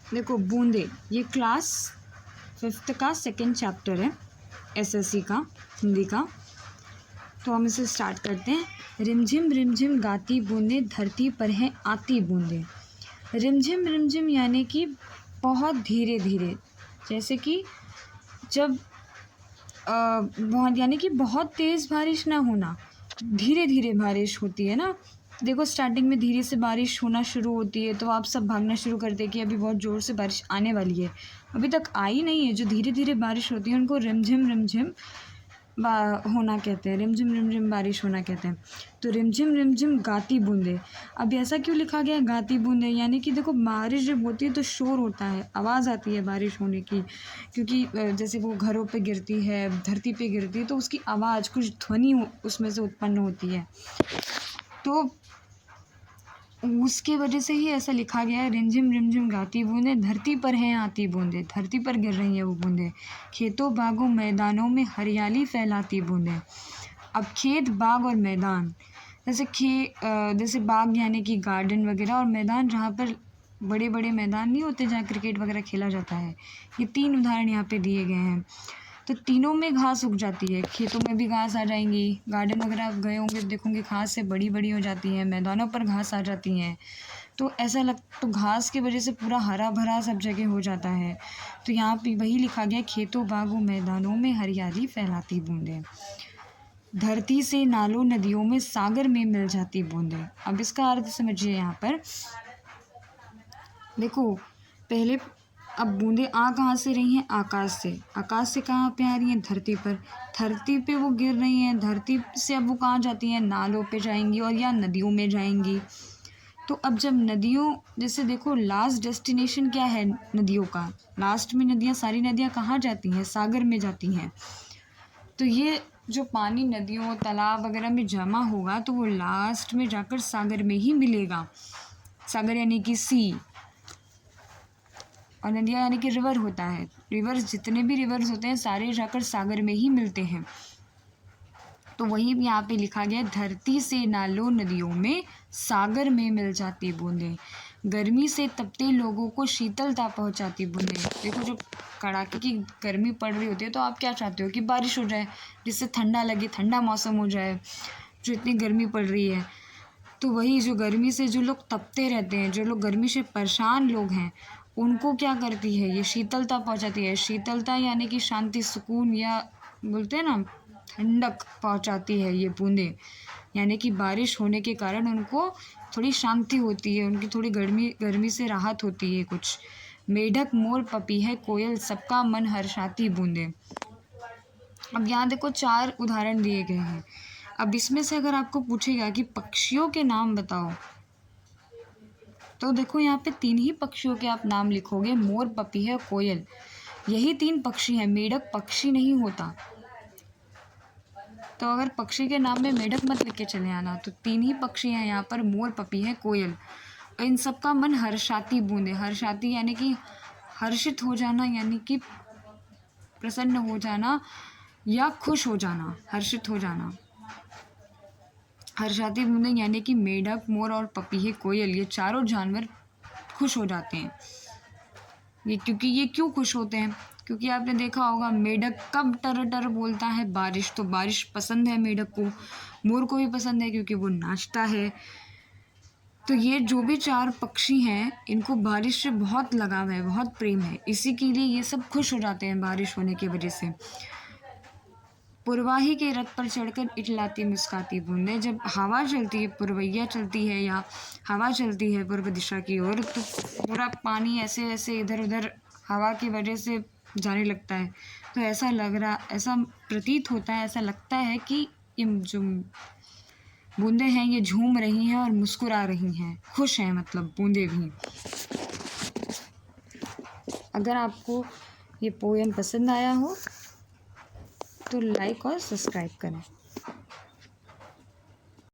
देखो बूंदे, ये क्लास 5th का 2nd चैप्टर है एसएससी का, हिंदी का। तो हम इसे स्टार्ट करते हैं। रिमझिम गाती बूंदे, धरती पर हैं आती बूंदे। रिमझिम यानी कि बहुत धीरे धीरे, जैसे कि जब बहुत यानी कि बहुत तेज़ बारिश ना होना, धीरे धीरे बारिश होती है ना। देखो स्टार्टिंग में धीरे से बारिश होना शुरू होती है तो आप सब भागना शुरू करते हैं कि अभी बहुत ज़ोर से बारिश आने वाली है, अभी तक आई नहीं है। जो धीरे धीरे बारिश होती है उनको रिमझिम होना कहते हैं, रिमझिम बारिश होना कहते हैं। तो रिमझिम गाती बूंदे, अब ऐसा क्यों लिखा गया है गाती बूंदे? यानी कि देखो बारिश जब होती है तो शोर होता है, आवाज़ आती है बारिश होने की, क्योंकि जैसे वो घरों पे गिरती है, धरती पे गिरती है तो उसकी आवाज़, कुछ ध्वनि उसमें से उत्पन्न होती है। तो उसके वजह से ही ऐसा लिखा गया है, रिमझिम गाती बूंदे, धरती पर हैं आती बूंदे, धरती पर गिर रही हैं वो बूंदें। खेतों बागों मैदानों में हरियाली फैलाती बूंदें। अब खेत, बाग और मैदान, जैसे बाग यानी कि गार्डन वगैरह, और मैदान जहाँ पर बड़े बड़े मैदान नहीं होते जहाँ क्रिकेट वगैरह खेला जाता है। ये 3 उदाहरण यहाँ पे दिए गए हैं। तो तीनों में घास उग जाती है, खेतों में भी घास आ जाएंगी, गार्डन वगैरह आप गए होंगे देखोगे घास से बड़ी बड़ी हो जाती हैं, मैदानों पर घास आ जाती हैं। तो तो घास की वजह से पूरा हरा भरा सब जगह हो जाता है। तो यहाँ पे वही लिखा गया, खेतों बागों मैदानों में हरियाली फैलाती बूंदें, धरती से नालों नदियों में सागर में मिल जाती बूंदें। अब इसका अर्थ समझिए। यहाँ पर देखो पहले, अब बूंदें आ कहाँ से रही हैं? आकाश से। आकाश से कहाँ पे आ रही हैं? धरती पर। धरती पे वो गिर रही हैं, धरती से अब वो कहाँ जाती हैं? नालों पे जाएंगी और या नदियों में जाएंगी। तो अब जब नदियों, जैसे देखो लास्ट डेस्टिनेशन क्या है नदियों का? लास्ट में नदियाँ, सारी नदियाँ कहाँ जाती हैं? सागर में जाती हैं। तो ये जो पानी नदियों तालाब वगैरह में जमा होगा तो वो लास्ट में जाकर सागर में ही मिलेगा। सागर यानी कि सी, और नदियाँ यानी कि रिवर होता है। रिवर्स, जितने भी रिवर्स होते हैं सारे जाकर सागर में ही मिलते हैं। तो वही यहाँ पे लिखा गया, धरती से नालों नदियों में सागर में मिल जाती बूंदें, गर्मी से तपते लोगों को शीतलता पहुँचाती बूंदें। देखो जब कड़ाके की गर्मी पड़ रही होती है तो आप क्या चाहते हो कि बारिश हो जाए, जिससे ठंडा लगे, ठंडा मौसम हो जाए, जो इतनी गर्मी पड़ रही है। तो वही जो गर्मी से जो लोग तपते रहते हैं, जो लोग गर्मी से परेशान लोग हैं, उनको क्या करती है? ये शीतलता पहुंचाती है। शीतलता यानी कि शांति, सुकून, या बोलते हैं ना ठंडक पहुंचाती है ये बूंदें। यानी कि बारिश होने के कारण उनको थोड़ी शांति होती है, उनकी थोड़ी गर्मी से राहत होती है कुछ। मेढक, मोर, पपीहा, कोयल, सबका मन हर्षाती बूंदें। अब यहाँ देखो 4 उदाहरण दिए गए हैं। अब इसमें से अगर आपको पूछेगा कि पक्षियों के नाम बताओ, तो देखो यहाँ पे 3 ही पक्षियों के आप नाम लिखोगे, मोर, पपीहा, कोयल। यही 3 पक्षी हैं, मेढक पक्षी नहीं होता। तो अगर पक्षी के नाम में मेढक मत लिख के चले आना। तो 3 ही पक्षी हैं यहाँ पर, मोर, पपीहा, कोयल। और इन सबका मन हर्षाती बूंदें। हर्षाती यानी कि हर्षित हो जाना, यानी कि प्रसन्न हो जाना या खुश हो जाना, हर्षित हो जाना। हर्षाती बूंदें यानी कि मेढक, मोर और पपीहे, कोयल, ये चारों जानवर खुश हो जाते हैं। ये क्यों खुश होते हैं? क्योंकि आपने देखा होगा मेढक कब टर टर बोलता है? बारिश। तो बारिश पसंद है मेढक को, मोर को भी पसंद है क्योंकि वो नाचता है। तो ये जो भी 4 पक्षी हैं इनको बारिश से बहुत लगाव है, बहुत प्रेम है, इसी के लिए ये सब खुश हो जाते हैं बारिश होने की वजह से। पुरवाही के रथ पर चढ़कर इठलाती मुस्काती बूंदें। जब हवा चलती है, पुरवैया चलती है या हवा चलती है पूर्व दिशा की ओर, तो पूरा पानी ऐसे ऐसे इधर उधर हवा की वजह से जाने लगता है। तो ऐसा प्रतीत होता है, ऐसा लगता है कि ये जो बूंदें हैं ये झूम रही हैं और मुस्कुरा रही हैं, खुश हैं, मतलब बूंदें भी। अगर आपको ये पोएम पसंद आया हो तो लाइक और सब्सक्राइब करें।